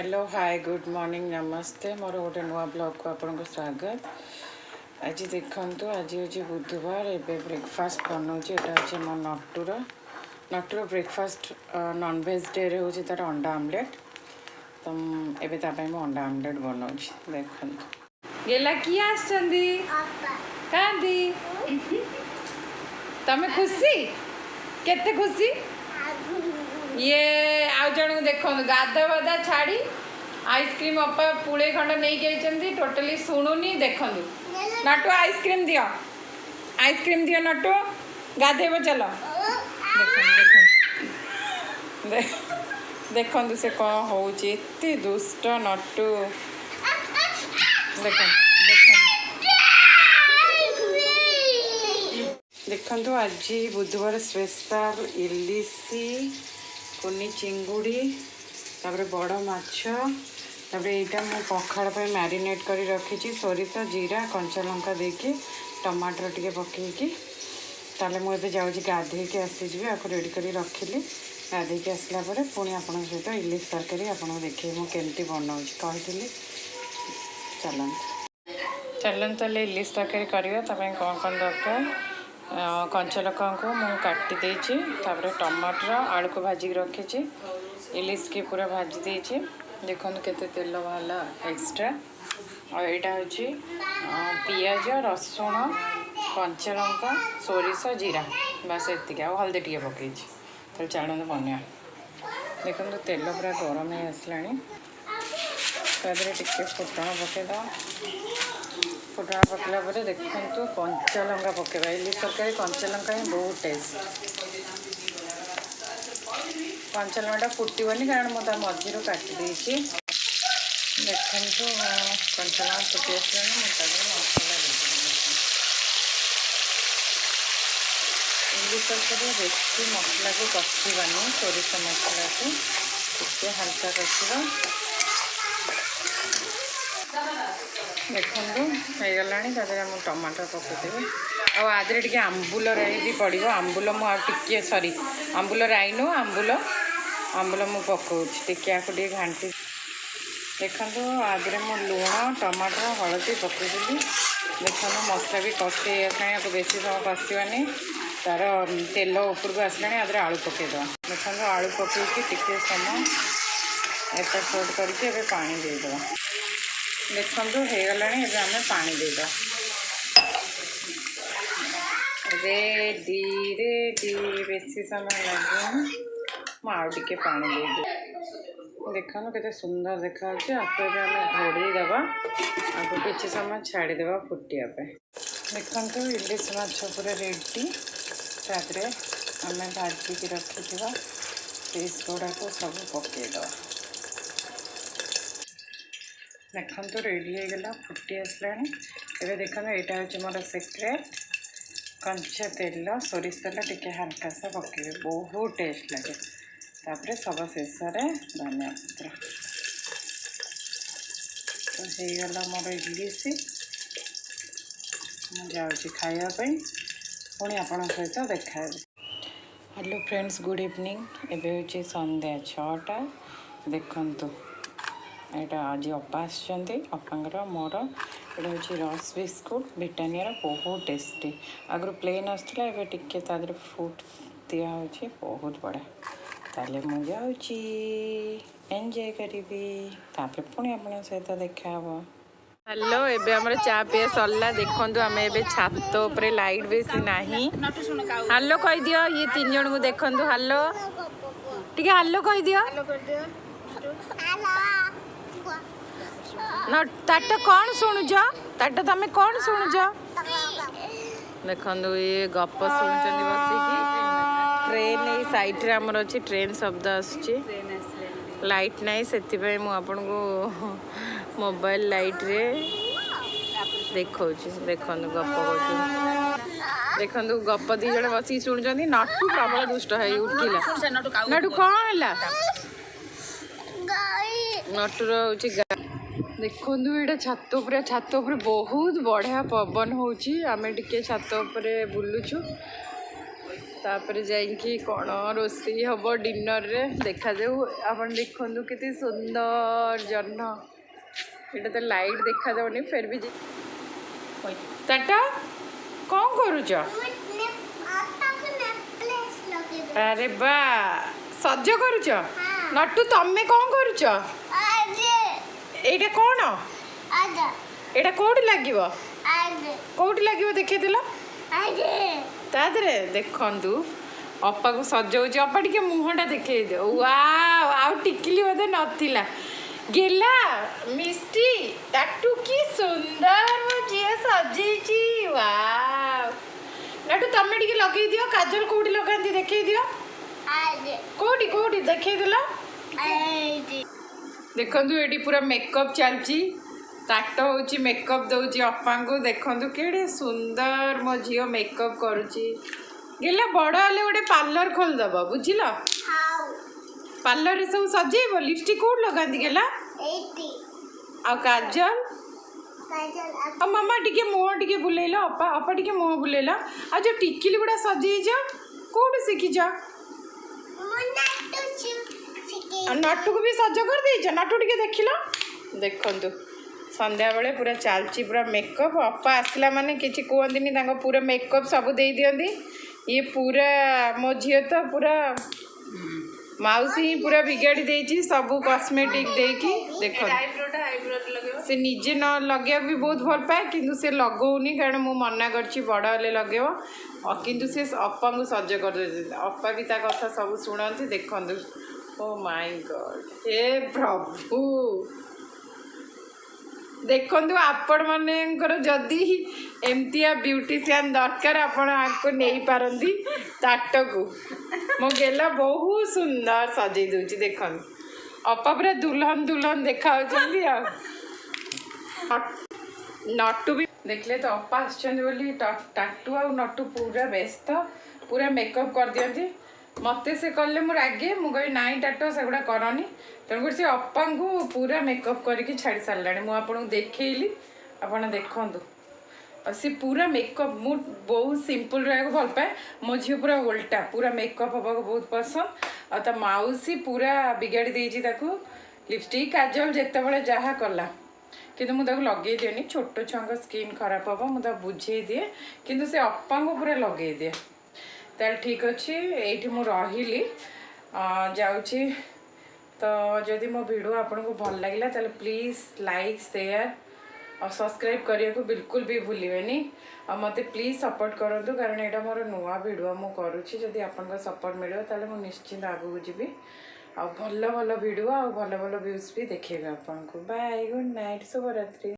Hello hi good morning नमस्ते मोर गोटे नुआ ब्लॉग को आपको स्वागत। आज देखु आज हूँ बुधवार एवं ब्रेकफास्ट बनाऊँगी। यहाँ हूँ मो नटुर ब्रेकफास्ट नॉनवेज डे रे हूँ तार अंडा आमलेट। तो एवं मुझे अंडा आमलेट बनाऊँगी। देख गेला किए आसछंदी कांदी तमे खुशी केते खुशी ये आउ जन को देख गाधा बाधा छाड़ी आइसक्रीम अपा पुड़े खंड नहीं गई टोटली शुणुनी। देखु नटु आइसक्रीम दियो नटु गाधेब चल देखु से कौन हो दुष्ट नटु देखो आज बुधवार स्पेशल इलिशी कुनी चिंगुड़ी तापर बड़ माछ तापर यहाँ मुझे पखाड़ पे मैरिनेट कर रखी सोरिष जीरा कंचा लंका देकी टमाटर टे पकईकी ताले मुझे जाऊँगी गाधे के आसीजी आपको रेडी कर रखिली। गाधे के आसला पुणी आप सहित इलिश तरकारी आपको देखिए मुझे बनाऊँ कही चलते इलिश तरकारी करवा कौन कौन दरकार कंचा लका को मुझे काटी देची टमाटर आलू को भाजिक रखी इलिश के पूरा भाजी देची। देखो केते तेल बाहर एक्स्ट्रा और यहाँ हूँ पियाज रसुण कंचा लंका सोरिष जीरा बस ये हल्दी टे पकई तो चलते बना। देखो तेल पूरा गरम हो आसला टे फुटण पकईद फुटण पकला देखु कंचा लंका पकेबा इलिश तरकारी कंचा लंका ही बहुत टेस्ट। कंचा लंका फुटबनी कारण मुझे मझीर काटी देखु कंचा लंका फुटी आसला मसला इलिश तरकारी बेसी मसला को कषानी सोरिष मसला को हल्का कषा देखो होगला मुझे टमाटर पकईदेवी आदि टे आंबुल राई भी पड़ो आंबुल मुझे सॉरी आंबुल राई नु आंबुल मु पकाऊँ टे घाटी देखो आदि मु लुण टमाटर हलदी पकईदेली। देखो मसला भी कषे आपको बेसी समय कषानी तार तेल उपरको आसला आदि आलू पकईद देखो आलू पकईकी टे समय एपट सेपट करके पानी देदेव देखो होगला आम पानी देद रेडी रेडी बेसी समय लगे मुझे पानी दे देखो के सुंदर देखा आपको आम घोड़े दबा आपको किसी समय छाड़देवा फुटिया देखो इलिश माछ पूरा रेडी तादे आम भाजिक रखी पीस गुड़ाक सब पकईद देखो रेडी होगला फुटी आसला। एवं देखो यहाँ हूँ मोर सेक्रेट कंचा तेल सोरिष तेल टे हल्का सा पकड़े बहुत टेस्ट लगे तापर सब शेष धनिया पत्र तो होगला मोर इलिश मुझे खायापी पुणी आपण सहित देखा। हेलो फ्रेंड्स गुड इवनिंग एवं हूँ संध्या 6टा देखु यहाँ आज अपा आपांर मोर ये हूँ रस बिस्कुट ब्रिटानिया बहुत टेस्टी आगर प्लेन आसला एवं टिके फ्रूट दिया हो बहुत बढ़िया ताले मुझे एंजॉय करी पुणी आप सहित देखा हे। हेलो एबे हमर चा पिया सरला देखु आम ए छात उपर लाइट बेसी नहीं हालो कह दियो ये 3 जन को देखु हालो टिके हालो कह दियो न ताट कौन शुणुच ताट तुम कौन शुणुच देखो ये गप शुणुं बसिकी ट्रेन ये साइड रे आमर अच्छी ट्रेन शब्द आसुची लाइट नहीं से आपन को मोबाइल लाइट रे देखो देखो गप देखो गप दी जन बस शुणुं नटु प्रबल दुष्ट है उठिला नटु कौन है नटुर हूँ देखो ये छात उपर बहुत बढ़िया पवन होची आमे टिके छात उपर बुलुचु तापर जाइकी कौन रोषेई हम डिनर रे देखा जाऊ। आपण देखु केते सुंदर जह्न ये तो लाइट देखा जाऊनी फिर भी टाटा कौन करुच? अरे बा सज करुच नटू तमे कौन करुच? एटा कौन एटा कोठी लागिवो कोठी लागिवो देखे देला तादरे देखंतु अप्पा को सजाऊँ अप्पा टिके मुहटा देखे दे वाओ आउ टिकली बोधे नथिला गेला मिष्टी टाटू की सुंदर वो झील सजेची वाओ नाटू तमे टिके लगे दियो काजल कोठी लगांती देखे दियो कोठी कोठी देखे देला देखंतु एडी पूरा मेकअप चलची काट होची मेकअप दउची अप्पा को देखंतु केडे सुंदर मो झियो मेकअप करूची गेला बड़ हेले गोटे पार्लर खोल दब बुझिल पार्लर रे सब सजेब लिपस्टिक कोड लगांती गेला आ काजल आ मामा टिके मुह टिके बुलेला अपा अपा टिके मुह बुलेला आ जो टिकिली गुडा सजेइज कोड शिखिज नटू को भी सज कर देइछ नटू टिके देखिलो देखंतु संध्या बेले पूरा चलची पूरा मेकअप अपा आसला माने किछि कहंदिनी तांको पूरा मेकअप सब दे दियंदी ये पूरा मो झील तो पूरा मौसी ही पूरा बिगाड़ी देइछि सब कॉस्मेटिक देकी देखो से निजे न लगे भी बहुत भल पाए किंतु से लगौनी कारण मु मना करछि बड़ हेले लगेव और किंतु से अप्पा को सज कर दे अप्पा भी ता कथा सब सुनंती देखंतु ओ माय गॉड हे प्रभु देखंतु आपण मानेकर जदि एमतिया ब्यूटीशियन दरकार आपण आपको नहीं पारंती ताट को मो गेला बहुत सुंदर सजे दूची देखन अपा पूरा दुल्हन दुल्हन देखा नटू भी देखले तो अपा आसछन टाटू आ नटू पूरा व्यस्त पूरा मेकअप कर दियंती मते से कले मु रागे मु कही नाई टाटो से गुड़ा करनी तेणुकर से अप्पा को पूरा मेकअप करके छाड़ी सारा मुझे आपको देखली आपड़ देखूँ और सी पूरा मेकअप मु बहुत सिंपल रहा भल पाए मो झी पूरा उल्टा पूरा मेकअप हवा को बहुत पसंद आ ता मौसी पूरा बिगाड़ी देइछि ताकू लिपस्टिक काजल जेते बळे जहा कला किंतु मुझे लगे दिए छोट छुआ स्किन खराब हम मुझे बुझे दिए किंतु से अप्पा को पूरा लगे दिए ताल ठीक अच्छे ये मुझे रही जाऊँगी तो जदि मो वीडियो आपको भल लगे ताल प्लीज़ लाइक शेयर और सब्सक्राइब करने को बिल्कुल भी भूलें और मत प्लीज़ सपोर्ट करूँ कारण यहाँ मोर नुआ वीडियो मुझे करुँची जदि आपन सपोर्ट मिले ताल मुझे निश्चिंत आगू जी आ भल भल वीडियो आ भल भल व्यूज भी देखेबे आपको बाय गुड नाइट शुभ रात्रि।